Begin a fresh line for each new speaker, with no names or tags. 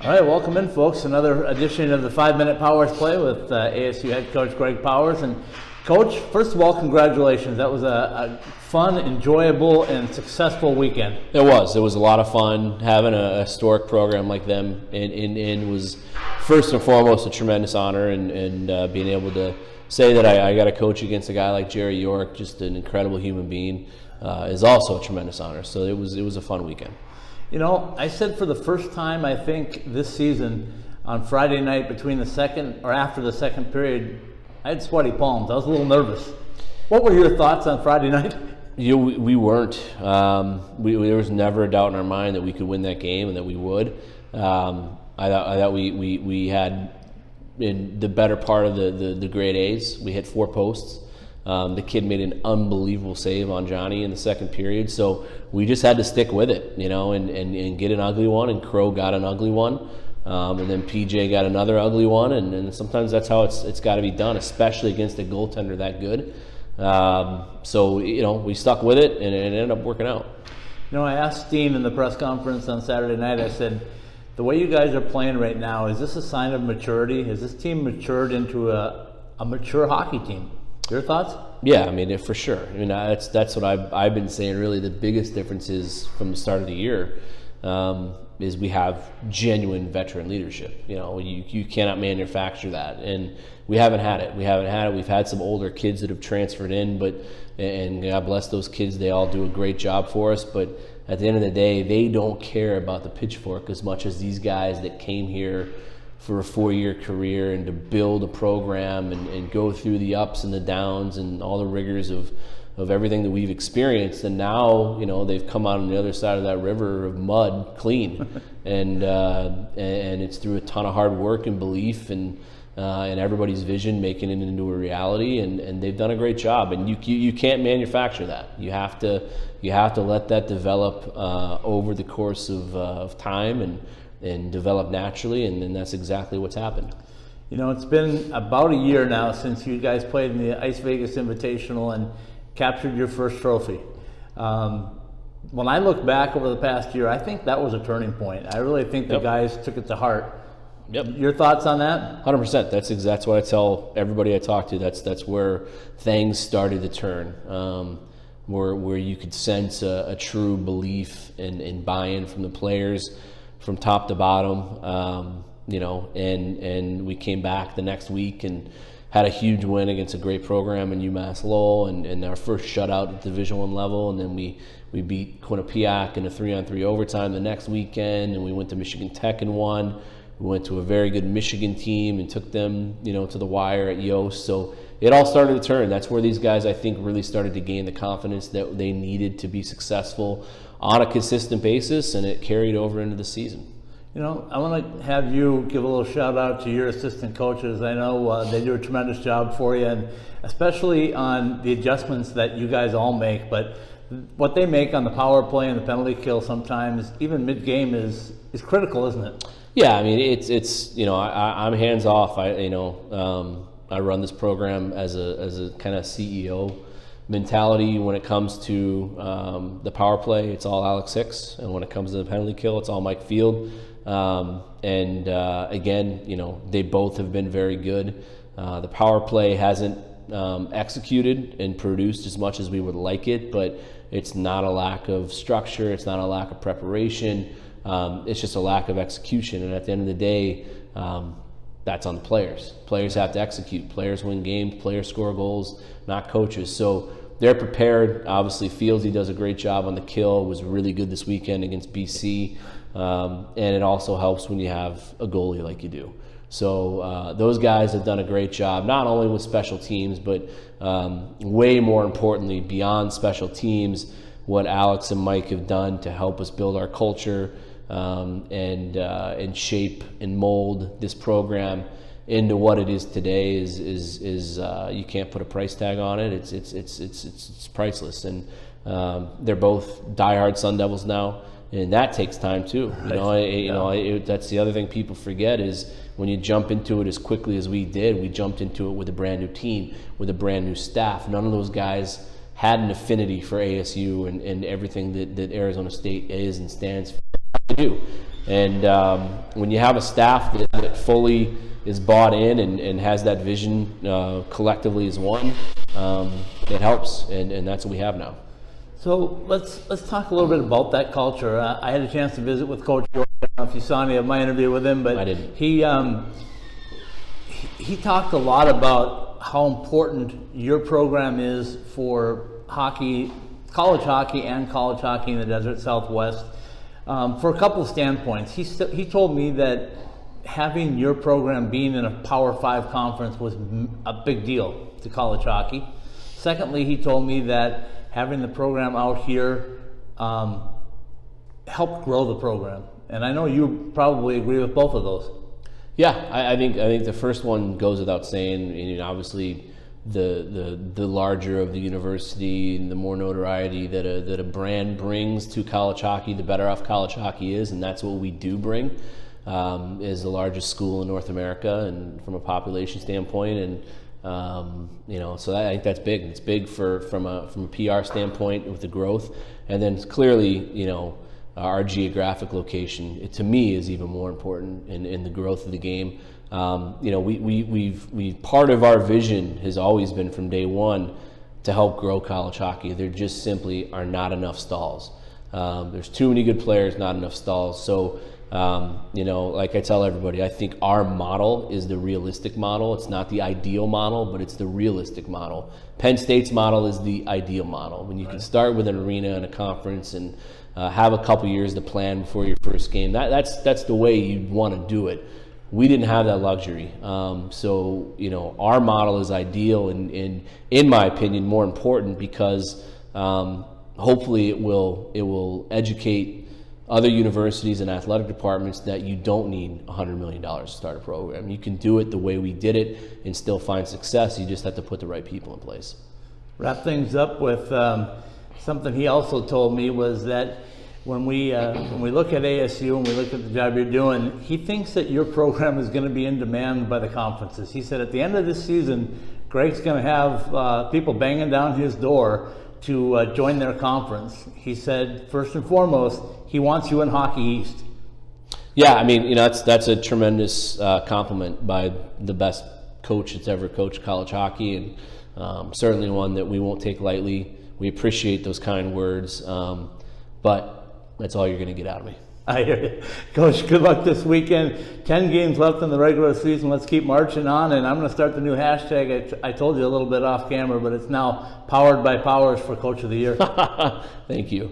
All right, welcome in, folks. Another edition of the 5-Minute Powers Play with ASU head coach Greg Powers. And Coach, first of all, congratulations. That was a fun, enjoyable, and successful weekend.
It was a lot of fun. Having a historic program like them in was first and foremost a tremendous honor, and being able to say that I got to coach against a guy like Jerry York, just an incredible human being, is also a tremendous honor. So it was a fun weekend.
You know, I said for the first time, I think, this season, on Friday night between the second or after the second period, I had sweaty palms. I was a little nervous. What were your thoughts on Friday night?
We weren't. There was never a doubt in our mind that we could win that game and that we would. I thought we had, in the better part of the grade A's, we hit 4 posts. The kid made an unbelievable save on Johnny in the second period, so we just had to stick with it, you know, and get an ugly one, and Crow got an ugly one, and then PJ got another ugly one, and sometimes that's how it's got to be done, especially against a goaltender that good. So, you know, we stuck with it, and it ended up working out.
You know, I asked Steen in the press conference on Saturday night, I said, the way you guys are playing right now, is this a sign of maturity? Has this team matured into a mature hockey team? Your thoughts?
Yeah, I mean, for sure. I mean, that's what I've been saying. Really, the biggest difference is from the start of the year is we have genuine veteran leadership. You know, you cannot manufacture that, and we haven't had it. We've had some older kids that have transferred in, and God bless those kids. They all do a great job for us. But at the end of the day, they don't care about the pitchfork as much as these guys that came here for a 4-year career and to build a program and go through the ups and the downs and all the rigors of everything that we've experienced. And now, you know, they've come out on the other side of that river of mud clean. and it's through a ton of hard work and belief and everybody's vision making it into a reality, and they've done a great job. And you can't manufacture that. You have to let that develop over the course of time and develop naturally, and then that's exactly what's happened.
You know, it's been about a year now since you guys played in the Ice Vegas Invitational and captured your first trophy. When I look back over the past year, I think that was a turning point. I really think the guys took it to heart.
Yep.
Your thoughts on that?
100%. That's what I tell everybody I talk to. That's where things started to turn. Where you could sense a true belief and buy-in from the players, from top to bottom, you know, and we came back the next week and had a huge win against a great program in UMass Lowell, and our first shutout at Division I level, and then we beat Quinnipiac in a 3-on-3 overtime the next weekend, and we went to Michigan Tech and won. We went to a very good Michigan team and took them, you know, to the wire at Yost. So it all started to turn. That's where these guys, I think, really started to gain the confidence that they needed to be successful on a consistent basis, and it carried over into the season.
You know, I want to have you give a little shout out to your assistant coaches. I know they do a tremendous job for you, and especially on the adjustments that you guys all make. But what they make on the power play and the penalty kill sometimes, even mid-game, is critical, isn't it?
Yeah, I mean, it's you know, I'm hands off. I run this program as a kind of CEO mentality. When it comes to the power play, it's all Alex Hicks, and when it comes to the penalty kill, it's all Mike Field. Again, you know, they both have been very good. The power play hasn't executed and produced as much as we would like it, but it's not a lack of structure. It's not a lack of preparation. It's just a lack of execution. And at the end of the day, that's on the players. Players have to execute. Players win games. Players score goals, not coaches. So they're prepared. Obviously, Fieldsy does a great job on the kill. Was really good this weekend against BC. And it also helps when you have a goalie like you do. So those guys have done a great job, not only with special teams, but way more importantly, beyond special teams, what Alex and Mike have done to help us build our culture and shape and mold this program into what it is today is you can't put a price tag on it. It's priceless, and they're both diehard Sun Devils now, and that takes time too. That's the other thing people forget is when you jump into it as quickly as we did. We jumped into it with a brand new team, with a brand new staff. None of those guys had an affinity for ASU and everything that Arizona State is and stands for. They do. And when you have a staff that fully is bought in and has that vision collectively as one, it helps, and that's what we have now.
So let's talk a little bit about that culture. I had a chance to visit with Coach George. I don't know if you saw any of my interview with him, but
I didn't.
He talked a lot about how important your program is for hockey, college hockey and college hockey in the Desert Southwest, for a couple of standpoints. He told me that having your program being in a Power 5 conference was a big deal to college hockey. Secondly, he told me that having the program out here helped grow the program. And I know you probably agree with both of those.
Yeah, I think the first one goes without saying. And obviously, the larger of the university and the more notoriety that a brand brings to college hockey, the better off college hockey is, and that's what we do bring. Is the largest school in North America, and from a population standpoint, and so I think that's big. It's big from a PR standpoint with the growth, and then clearly, our geographic location, to me, is even more important in the growth of the game. We've part of our vision has always been from day one to help grow college hockey. There just simply are not enough stalls. There's too many good players, not enough stalls. So, like I tell everybody, I think our model is the realistic model. It's not the ideal model, but it's the realistic model. Penn State's model is the ideal model. When you can start with an arena and a conference and have a couple years to plan before your first game. That's the way you'd want to do it. We didn't have that luxury. So our model is ideal and in my opinion, more important because hopefully it will educate other universities and athletic departments that you don't need $100 million to start a program. You can do it the way we did it and still find success. You just have to put the right people in place.
Wrap things up with something he also told me was that when we look at ASU and we look at the job you're doing, he thinks that your program is going to be in demand by the conferences. He said at the end of this season, Greg's going to have people banging down his door to join their conference. He said, first and foremost, he wants you in Hockey East.
Yeah, I mean, that's a tremendous compliment by the best coach that's ever coached college hockey, and certainly one that we won't take lightly. We appreciate those kind words, but that's all you're going to get out of me.
I hear you. Coach, good luck this weekend. 10 games left in the regular season. Let's keep marching on, and I'm going to start the new hashtag. I told you a little bit off camera, but it's now Powered by Powers for Coach of the Year.
Thank you.